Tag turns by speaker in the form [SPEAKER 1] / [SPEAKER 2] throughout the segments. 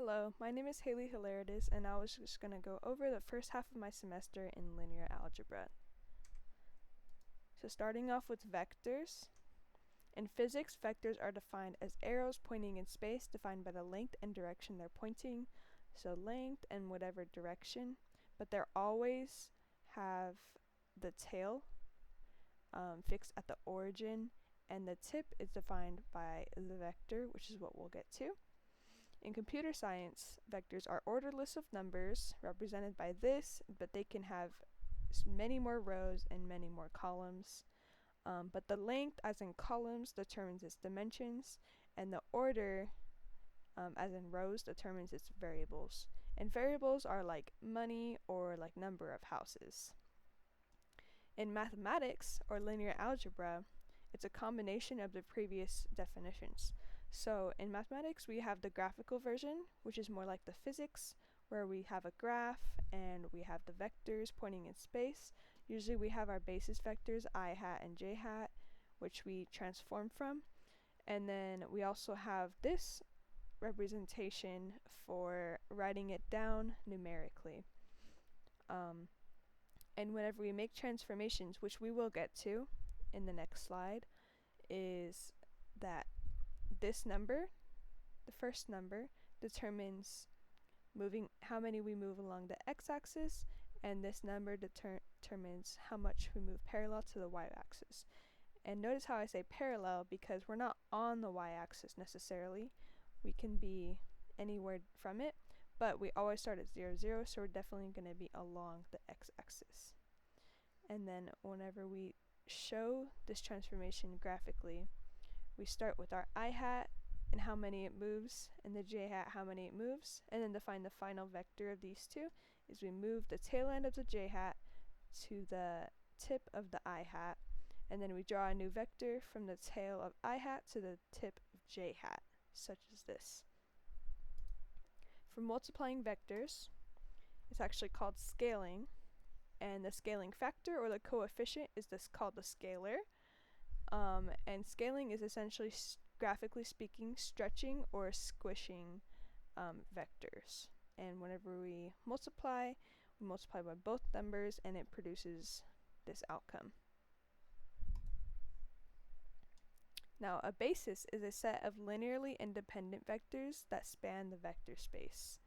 [SPEAKER 1] Hello, my name is Hailee Hilarides, and I was just going to go over the first half of my semester in linear algebra. So starting off with vectors. In physics, vectors are defined as arrows pointing in space defined by the length and direction they're pointing, so length and whatever direction, but they always have the tail fixed at the origin, and the tip is defined by the vector, which is what we'll get to. In computer science, vectors are ordered lists of numbers represented by this, but they can have many more rows and many more columns. But the length, as in columns, determines its dimensions, and the order, as in rows, determines its variables. And variables are like money or like number of houses. In mathematics, or linear algebra, it's a combination of the previous definitions. So in mathematics, we have the graphical version, which is more like the physics, where we have a graph and we have the vectors pointing in space. Usually we have our basis vectors, I hat and j hat, which we transform from. And then we also have this representation for writing it down numerically. And whenever we make transformations, which we will get to in the next slide, is that this number, the first number, determines how many we move along the x-axis, and this number determines how much we move parallel to the y-axis. And notice how I say parallel, because we're not on the y-axis necessarily. We can be anywhere from it, but we always start at 0, 0, so we're definitely going to be along the x-axis. And then whenever we show this transformation graphically, we start with our I hat and how many it moves, and the j hat how many it moves, and then to find the final vector of these two is we move the tail end of the j hat to the tip of the I hat, and then we draw a new vector from the tail of I hat to the tip of j hat, such as this. For multiplying vectors, it's actually called scaling, and the scaling factor or the coefficient is called the scalar. And scaling is essentially, graphically speaking, stretching or squishing vectors. And whenever we multiply by both numbers, and it produces this outcome. Now, a basis is a set of linearly independent vectors that span the vector space.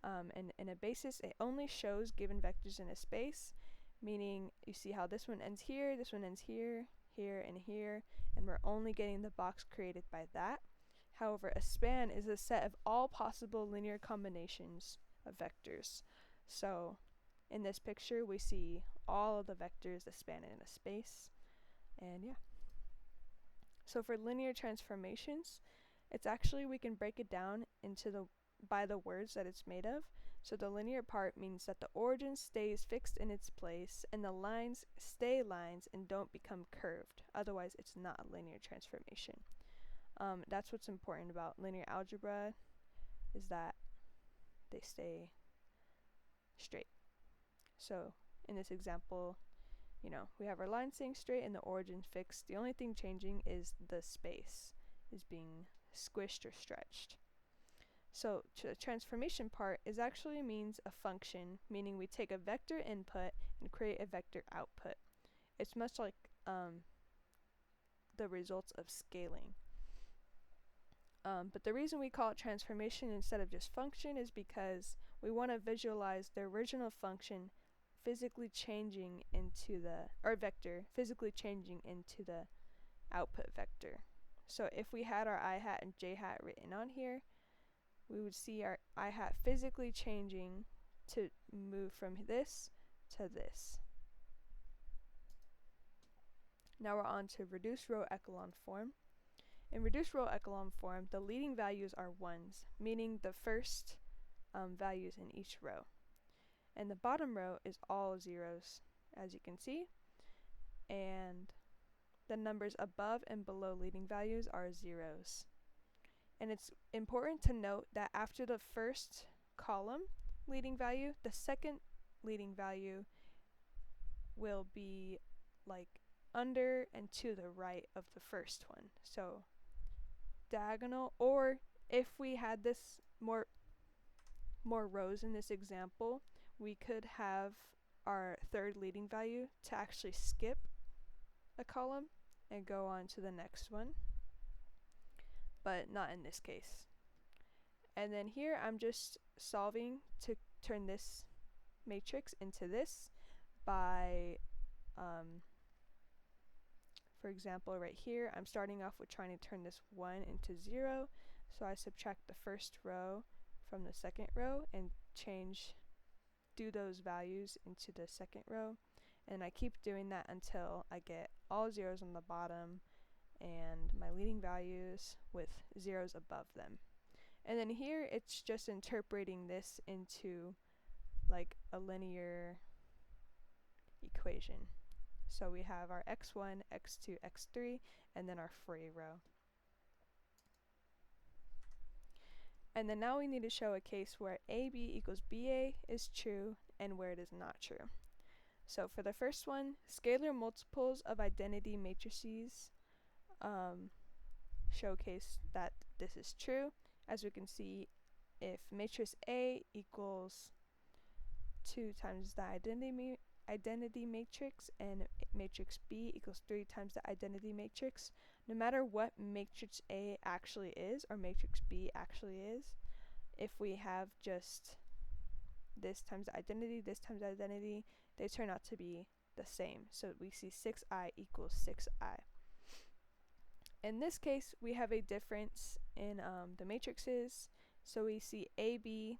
[SPEAKER 1] And in a basis, it only shows given vectors in a space, meaning you see how this one ends here, this one ends here, here, and here, and we're only getting the box created by that. However, a span is a set of all possible linear combinations of vectors. So in this picture, we see all of the vectors that span in a space, and yeah. So for linear transformations, it's actually, we can break it down into by the words that it's made of. So the linear part means that the origin stays fixed in its place and the lines stay lines and don't become curved. Otherwise, it's not a linear transformation. That's what's important about linear algebra, is that they stay straight. So in this example, we have our line staying straight and the origin fixed. The only thing changing is the space is being squished or stretched. So the transformation part is actually means a function, meaning we take a vector input and create a vector output. It's much like the results of scaling. But the reason we call it transformation instead of just function is because we want to visualize the original function physically changing into vector physically changing into the output vector. So if we had our I hat and j hat written on here, we would see our I hat physically changing to move from this to this. Now we're on to reduced row echelon form. In reduced row echelon form, the leading values are ones, meaning the first values in each row. And the bottom row is all zeros, as you can see. And the numbers above and below leading values are zeros. And it's important to note that after the first column leading value, the second leading value will be like under and to the right of the first one. So diagonal, or if we had this more more rows in this example, we could have our third leading value to actually skip a column and go on to the next one, but not in this case. And then here I'm just solving to turn this matrix into this by, for example, right here, I'm starting off with trying to turn this 1 into 0, so I subtract the first row from the second row and do those values into the second row, and I keep doing that until I get all zeros on the bottom and my leading values with zeros above them. And then here it's just interpreting this into like a linear equation. So we have our x1, x2, x3, and then our free row. And then now we need to show a case where AB equals BA is true and where it is not true. So for the first one, scalar multiples of identity matrices showcase that this is true. As we can see, if matrix A equals 2 times the identity matrix and matrix B equals 3 times the identity matrix, no matter what matrix A actually is or matrix B actually is, if we have just this times the identity, this times the identity, they turn out to be the same. So we see 6i equals 6i. In this case, we have a difference in the matrices. So we see AB,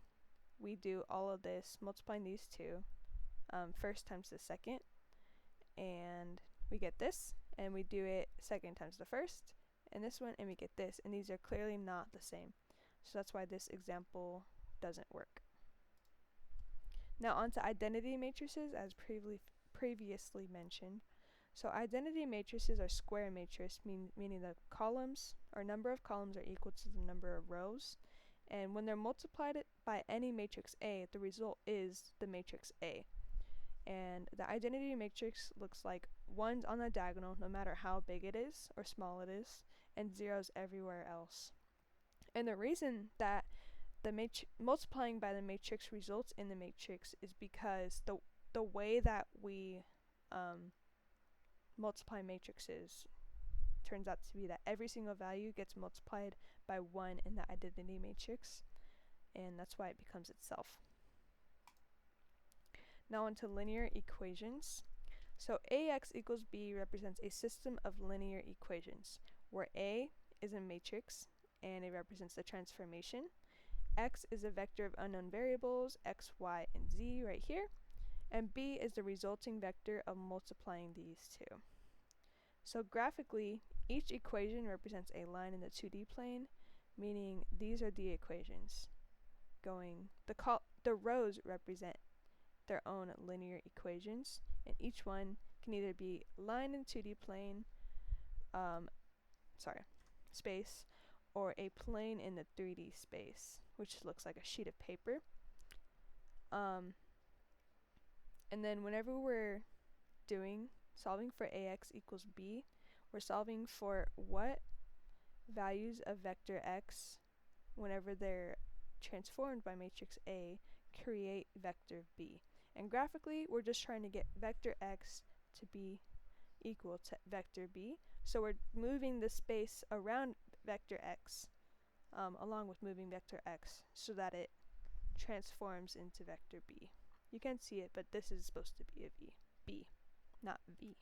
[SPEAKER 1] we do all of this, multiplying these two, first times the second, and we get this, and we do it second times the first, and this one, and we get this, and these are clearly not the same. So that's why this example doesn't work. Now on to identity matrices, as previously mentioned. So identity matrices are square matrices, meaning the columns or number of columns are equal to the number of rows. And when they're multiplied by any matrix A, the result is the matrix A. And the identity matrix looks like 1s on the diagonal, no matter how big it is or small it is, and 0s everywhere else. And the reason that the multiplying by the matrix results in the matrix is because the way that we multiply matrices turns out to be that every single value gets multiplied by 1 in the identity matrix, and that's why it becomes itself. Now onto linear equations. So AX equals B represents a system of linear equations, where A is a matrix and it represents the transformation. X is a vector of unknown variables, X, Y, and Z right here. And B is the resulting vector of multiplying these two. So graphically, each equation represents a line in the 2D plane, meaning these are the equations. The rows represent their own linear equations, and each one can either be line in 2D plane, space, or a plane in the 3D space, which looks like a sheet of paper. And then whenever we're solving for AX equals B, we're solving for what values of vector X, whenever they're transformed by matrix A, create vector B. And graphically, we're just trying to get vector X to be equal to vector B. So we're moving the space around vector X along with moving vector X so that it transforms into vector B. You can't see it, but this is supposed to be a B, not V.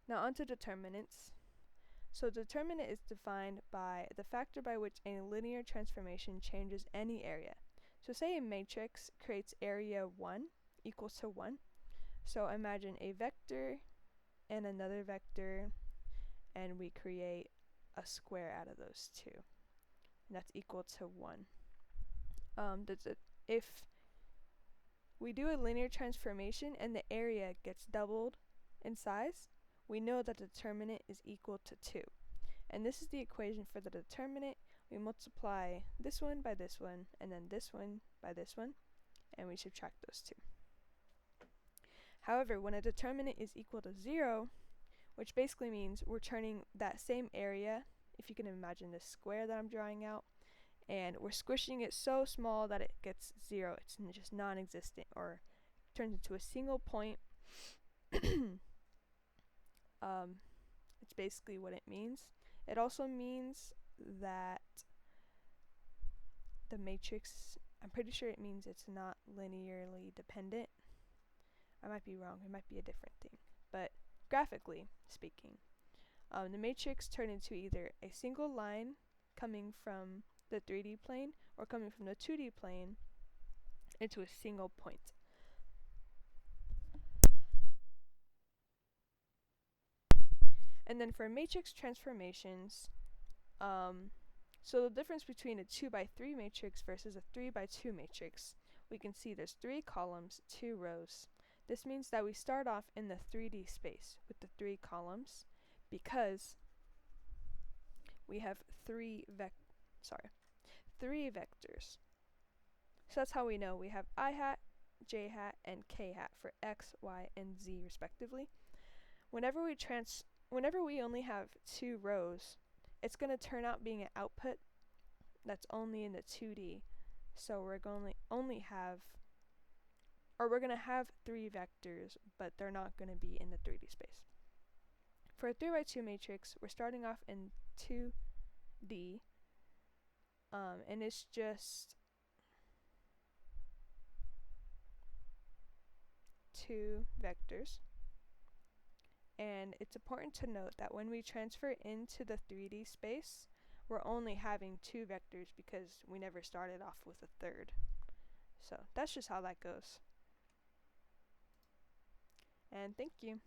[SPEAKER 1] Now onto determinants. So determinant is defined by the factor by which a linear transformation changes any area. So say a matrix creates area 1 equals to 1. So imagine a vector and another vector, and we create a square out of those two. And that's equal to 1. If we do a linear transformation and the area gets doubled in size, we know that the determinant is equal to 2. And this is the equation for the determinant. We multiply this one by this one, and then this one by this one, and we subtract those two. However, when a determinant is equal to 0, which basically means we're turning that same area, if you can imagine this square that I'm drawing out, and we're squishing it so small that it gets 0. It's just non-existent, or turns into a single point. It's basically what it means. It also means that the matrix, I'm pretty sure it means it's not linearly dependent. I might be wrong, it might be a different thing, but graphically speaking, the matrix turned into either a single line coming from the 3D plane or coming from the 2D plane into a single point. And then for matrix transformations, so the difference between a 2x3 matrix versus a 3x2 matrix, we can see there's 3 columns, 2 rows. This means that we start off in the 3D space with the 3 columns because we have 3 vectors. So that's how we know we have I hat, j hat, and k hat for x, y, and z respectively. Whenever we only have 2 rows, it's going to turn out being an output that's only in the 2D. So we're going to have 3 vectors, but they're not going to be in the 3D space. For a 3x2 matrix, we're starting off in 2D, and it's just 2 vectors. And it's important to note that when we transfer into the 3D space, we're only having 2 vectors because we never started off with a third. So that's just how that goes. And thank you.